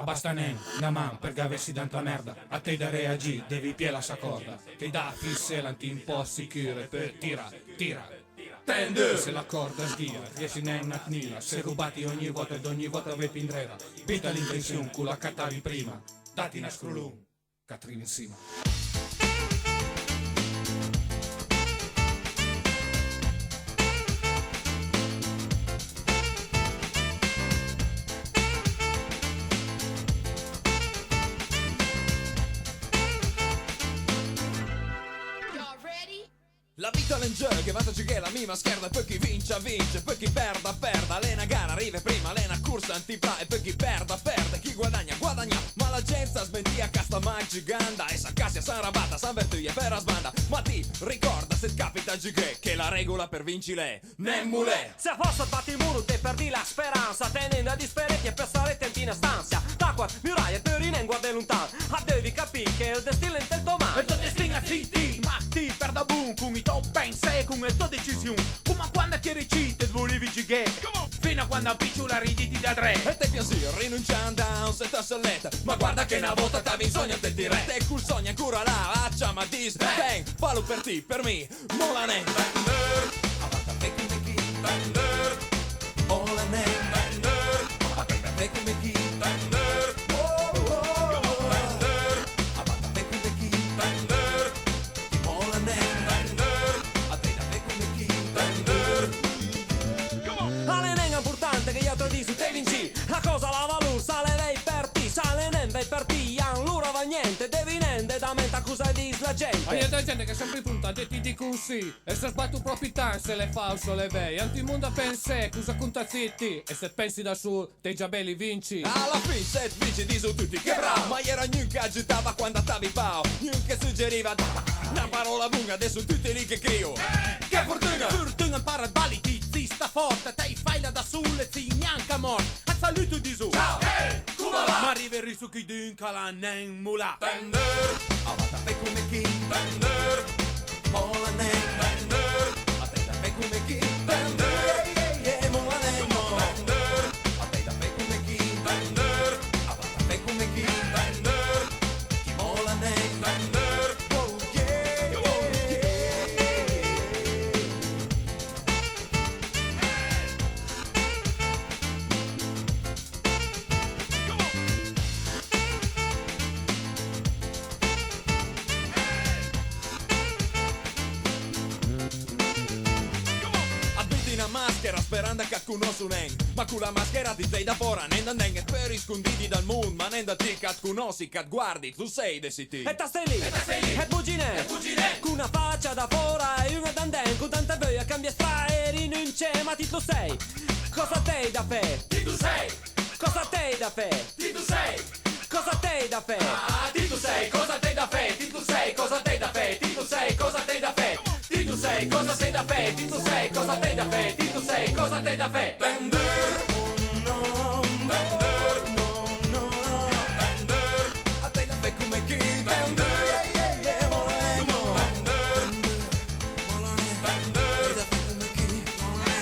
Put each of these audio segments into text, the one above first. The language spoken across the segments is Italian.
Basta nen, una man per gavessi dentro la merda. A te da reagì, devi pie la sacorda. Te da fisselanti un po' sicure per tira. Tende! Se la corda sghia, riesci nen a knila. Se rubati ogni volta ed ogni volta ve pindrera. Vita l'intenzione, culo accattavi prima. Dati una scrulum, Catrini in cima. La vita è un gioco che vantaggio che la mia scherda. Per chi vince, vince, per chi perda, perda. Lena gara arriva prima, lena corsa antipla. E per chi perda, perde, chi guadagna, guadagna. Ma la gente smentia casta mai giganda. E sa cassia, san rabata, san vertuglia per la sbanda. Ma ti ricorda se capita gigè che la regola per vincere nemmule. Se fosse batti il muro te perdi la speranza. Tenendo a disperetti e per stare tempi in stanza. Da qua, muraia, te rinengua de lontano. Ma devi capire che il destino è il tuo mano. E tu destino a zitti, ma ti perda boom. Con i top pensi, con le tue decisioni. Come quando ti recite, volevi gigè. Fino a quando appiccio la riditi da tre. E te piaci rinunciando a un setta selletta. Ma guarda che una volta t'avi in sogno te dire. Te cul sogno ancora là, accia ma dis. Bang, fallo per ti, per me. Mola ne Bender, avanti a te come chi Bender. Mola ne Bender, avanti a te come chi Bender. Oh oh Bender, avanti a te come chi Bender. Mola ne Bender, a te da te come chi Bender. Ale nenga importante che io ti dico te vinci. La cosa la valur sale lei per ti. Sale nende per ti. Allora va niente. Devi nende da mente accusa di la gente. Hai da gente che sempre punta, detti di così. E se sbattu profittare se le falso le vei. Antimonda pense, cosa conta zitti. E se pensi da su, te già belli vinci. Alla fine se vinci diso tutti che bravo. Ma era ognuno che agitava quando stavi pao. Ognuno che suggeriva una parola lunga. Adesso tutti lì che crio. Che fortuna! Fortuna para balli ti sta forte. Te fai la da sole ti neanche a morte. A saluto di su. Ciao! Hey! Come va? Ma arriveri su chi dinca la nen mula. Bender, avanti a te come chi Bender. Mola ne Bender, a te da te come chi Bender. Mola ne Bender, a te da te come chi Bender. Avanti a te come chi Bender. Chi mola ne Bender. Oh yeah, oh yeah. Abiti una maschera sperando che conosco nen. Ma con la maschera ti sei da fora. Nenda nen e per isconditi dal mondo. Ma nenda ti cat conosci, cat guardi. Tu sei de city. E ta stai lì. E bugine. Con una faccia da fora e una danden. Con tanta voglia cambia strada e rinuncia. Ma ti tu sei. Cosa te da fe? Ti tu sei, Cosa te da fe? ti tu sei. Cosa te da fe? Ah, ti tu sei, cosa te da fe? Ti tu sei, cosa te da fe? Ti tu sei, cosa te da fe? Ti tu sei, cosa te da fe? Ti tu sei, cosa te da fe? Ti tu sei, cosa te da fe? Bender, no, Bender, no, Bender, a te da fe come chi? Bender, yeah, yeah, moreno. Bender, Bender, da fe come chi?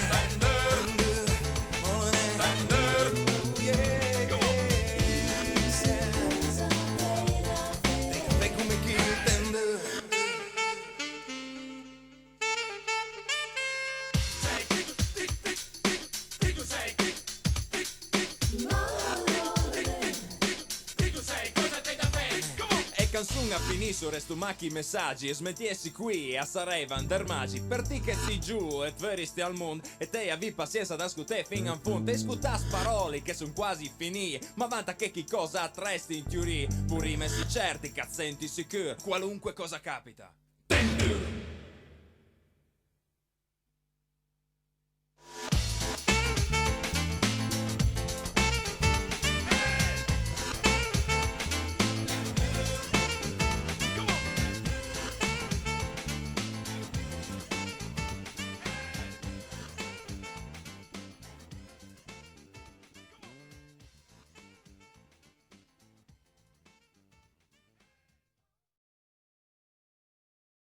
Bender, Bender, yeah, te come chi? Bender. E canzone a finito resto macchi messaggi. E smettiessi qui e a Sarevan der magi. Per ti che si giù e veristi al mondo. E te avvi pazienza ad ascoltare fino a fondo. E ascoltas parole che son quasi finite. Ma vanta che chi cosa attresti in teoria. Pur i messi certi, cazzenti sicuri. Qualunque cosa capita.